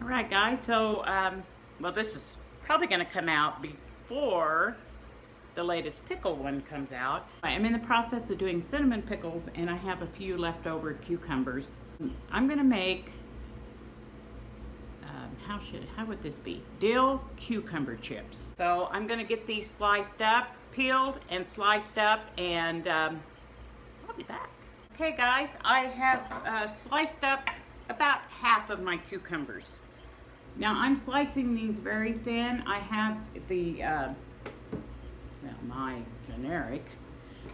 All right, guys, so, well, this is probably going to come out before the latest pickle one comes out. I'm in the process of doing cinnamon pickles, and I have a few leftover cucumbers. I'm going to make, how would this be? Dill cucumber chips. So I'm going to get these sliced up, peeled and sliced up, and I'll be back. Okay, guys, I have sliced up about half of my cucumbers. Now I'm slicing these very thin. I have the, my generic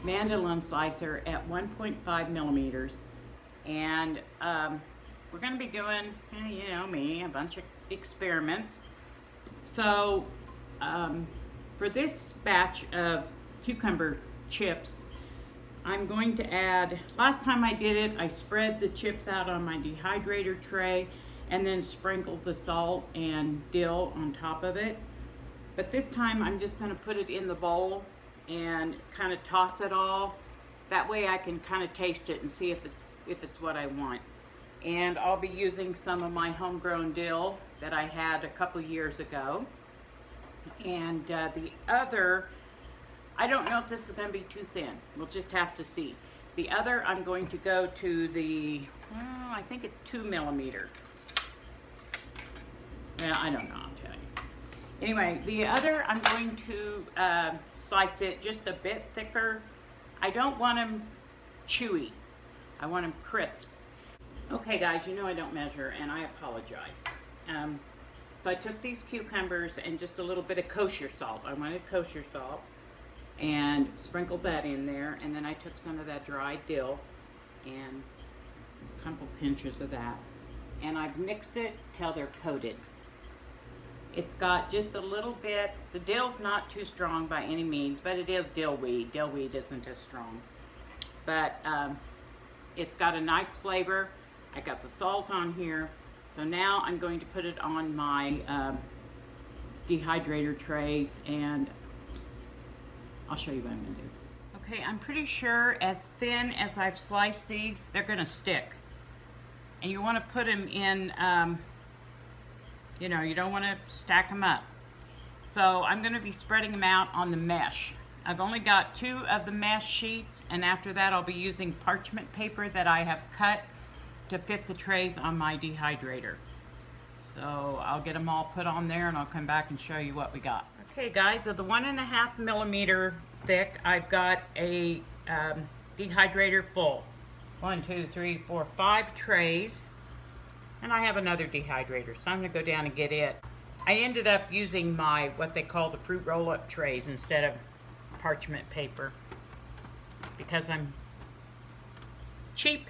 mandolin slicer at 1.5 millimeters. And we're gonna be doing, you know me, a bunch of experiments. So for this batch of cucumber chips, I'm going to add, last time I did it, I spread the chips out on my dehydrator tray and then sprinkled the salt and dill on top of it. But this time I'm just going to put it in the bowl and kind of toss it all. That way I can kind of taste it and see if it's what I want. And I'll be using some of my homegrown dill that I had a couple years ago. And the other, I don't know if this is going to be too thin. We'll just have to see. The other, I'm going to go to the, I think it's 2 millimeter. Well, I don't know, I'll tell you. Anyway, the other, I'm going to slice it just a bit thicker. I don't want them chewy. I want them crisp. Okay, guys, you know I don't measure, and I apologize. So I took these cucumbers and just a little bit of kosher salt. I wanted kosher salt. And sprinkled that in there, and then I took some of that dried dill and a couple pinches of that, and I've mixed it till they're coated. It's got just a little bit, the dill's not too strong by any means, but it is dill weed. Dill weed isn't as strong, but it's got a nice flavor. I got the salt on here, so now I'm going to put it on my dehydrator trays, and I'll show you what I'm going to do. Okay, I'm pretty sure as thin as I've sliced these, they're going to stick. And you want to put them in, you know, you don't want to stack them up. So I'm going to be spreading them out on the mesh. I've only got 2 of the mesh sheets, and after that I'll be using parchment paper that I have cut to fit the trays on my dehydrator. So I'll get them all put on there, and I'll come back and show you what we got. Okay, guys, of the 1.5 millimeter thick, I've got a dehydrator full. 1, 2, 3, 4, 5 trays, and I have another dehydrator, so I'm going to go down and get it. I ended up using my, what they call the fruit roll-up trays instead of parchment paper because I'm cheap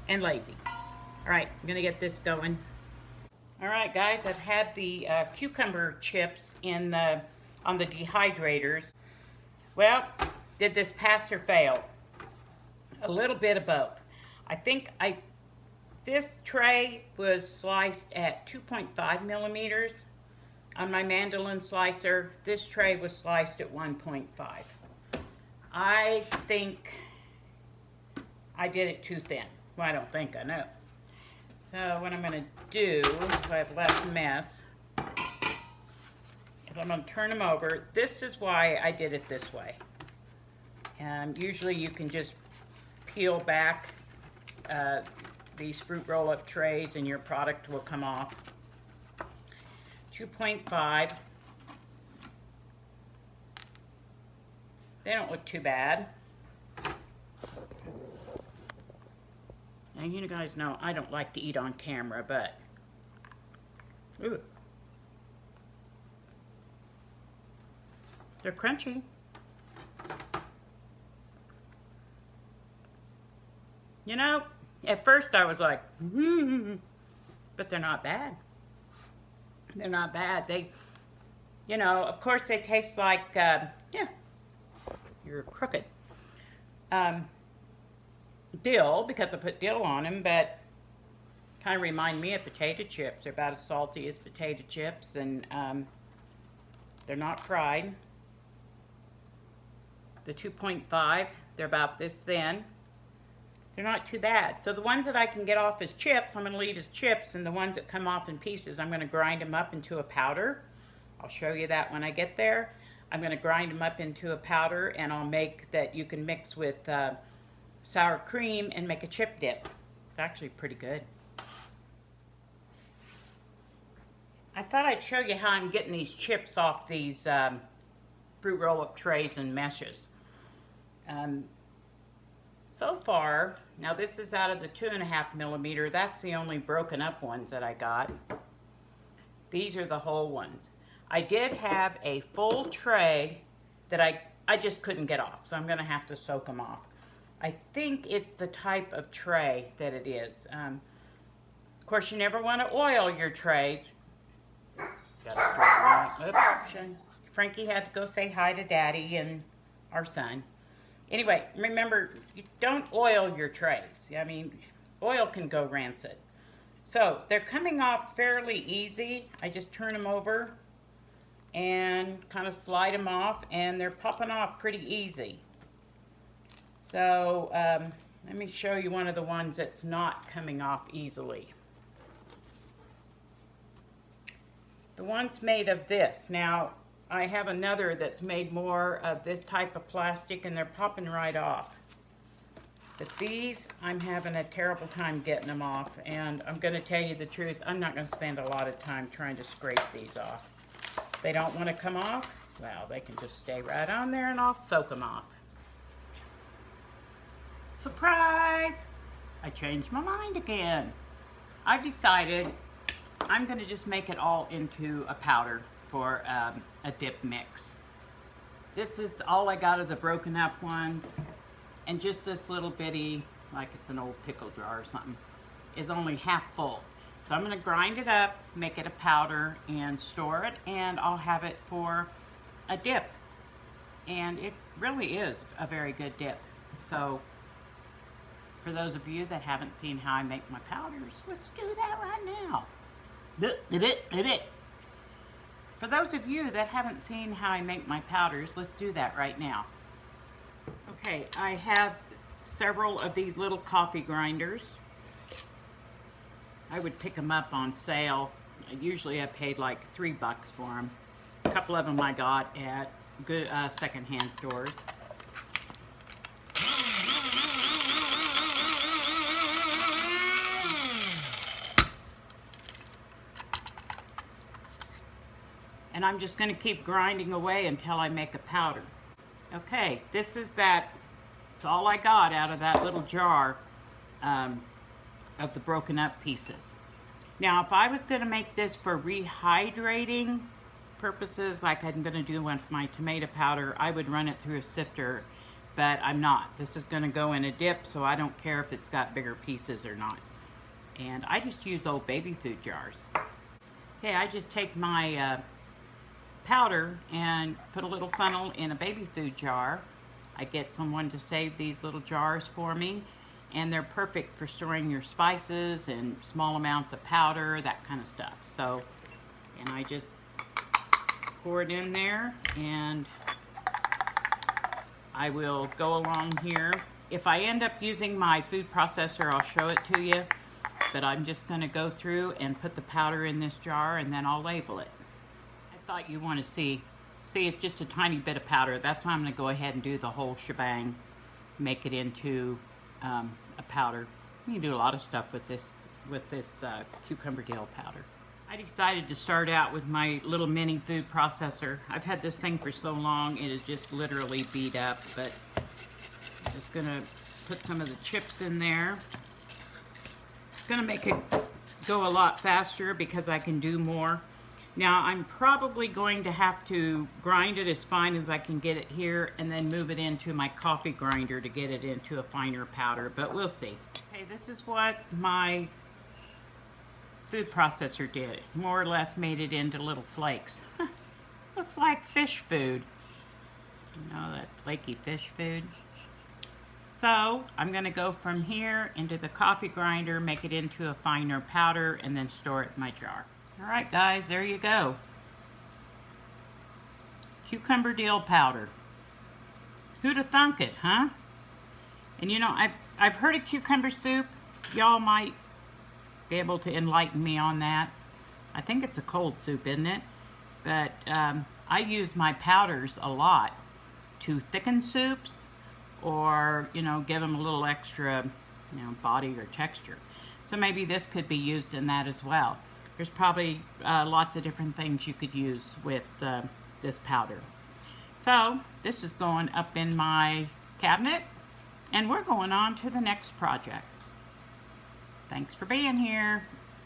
and lazy. All right, I'm going to get this going. All right, guys, I've had the cucumber chips on the dehydrators. Well, did this pass or fail? A little bit of both. I think this tray was sliced at 2.5 millimeters. On my mandolin slicer, this tray was sliced at 1.5. I think I did it too thin. Well, I don't think, I know. So what I'm going to do, so I have less mess, is I'm going to turn them over. This is why I did it this way. Usually you can just peel back these fruit roll-up trays and your product will come off. 2.5. They don't look too bad. And you guys know I don't like to eat on camera, but ooh, they're crunchy. You know, at first I was like, but they're not bad. They're not bad. They, you know, of course they taste like, yeah, you're crooked. Dill, because I put dill on them, but kind of remind me of potato chips. They're about as salty as potato chips, and they're not fried. The 2.5, they're about this thin. They're not too bad. So the ones that I can get off as chips, I'm going to leave as chips, and the ones that come off in pieces, I'm going to grind them up into a powder. I'll show you that when I get there. I'm going to grind them up into a powder, and I'll make that you can mix with sour cream and make a chip dip. It's actually pretty good. I thought I'd show you how I'm getting these chips off these fruit roll-up trays and meshes. So far, now this is out of the 2.5 millimeter. That's the only broken up ones that I got. These are the whole ones. I did have a full tray that I just couldn't get off, so I'm going to have to soak them off. I think it's the type of tray that it is. Of course, you never want to oil your trays. Frankie had to go say hi to Daddy and our son. Anyway, remember, you don't oil your trays. I mean, oil can go rancid. So, they're coming off fairly easy. I just turn them over and kind of slide them off, and they're popping off pretty easy. So, let me show you one of the ones that's not coming off easily. The one's made of this. Now, I have another that's made more of this type of plastic, and they're popping right off. But these, I'm having a terrible time getting them off, and I'm going to tell you the truth, I'm not going to spend a lot of time trying to scrape these off. If they don't want to come off, well, they can just stay right on there, and I'll soak them off. Surprise! I changed my mind again. I've decided I'm going to just make it all into a powder for a dip mix. This is all I got of the broken up ones, and just this little bitty, like it's an old pickle jar or something, is only half full. So I'm going to grind it up, make it a powder, and store it, and I'll have it for a dip. And it really is a very good dip. So for those of you that haven't seen how I make my powders, let's do that right now. For those of you that haven't seen how I make my powders, let's do that right now. Okay, I have several of these little coffee grinders. I would pick them up on sale. Usually I paid like $3 for them. A couple of them I got at good secondhand stores. And I'm just going to keep grinding away until I make a powder. Okay, this is that. It's all I got out of that little jar of the broken up pieces. Now, if I was going to make this for rehydrating purposes, like I'm going to do one for my tomato powder, I would run it through a sifter, but I'm not. This is going to go in a dip, so I don't care if it's got bigger pieces or not. And I just use old baby food jars. Okay, I just take my powder and put a little funnel in a baby food jar. I get someone to save these little jars for me, and they're perfect for storing your spices and small amounts of powder, that kind of stuff. So, and I just pour it in there, and I will go along here. If I end up using my food processor, I'll show it to you, but I'm just going to go through and put the powder in this jar, and then I'll label it. Thought you want to see it's just a tiny bit of powder. That's why I'm going to go ahead and do the whole shebang, make it into a powder. You can do a lot of stuff with this cucumber dill powder. I decided to start out with my little mini food processor. I've had this thing for so long it is just literally beat up, but I'm just going to put some of the chips in there. It's going to make it go a lot faster because I can do more. Now, I'm probably going to have to grind it as fine as I can get it here and then move it into my coffee grinder to get it into a finer powder, but we'll see. Okay, this is what my food processor did. It more or less made it into little flakes. Looks like fish food. You know, that flaky fish food. So, I'm going to go from here into the coffee grinder, make it into a finer powder, and then store it in my jar. Alright guys, there you go. Cucumber dill powder. Who'd have thunk it, huh? And you know, I've heard of cucumber soup. Y'all might be able to enlighten me on that. I think it's a cold soup, isn't it? But I use my powders a lot to thicken soups, or, you know, give them a little extra, you know, body or texture. So maybe this could be used in that as well. There's probably lots of different things you could use with this powder. So this is going up in my cabinet, and we're going on to the next project. Thanks for being here.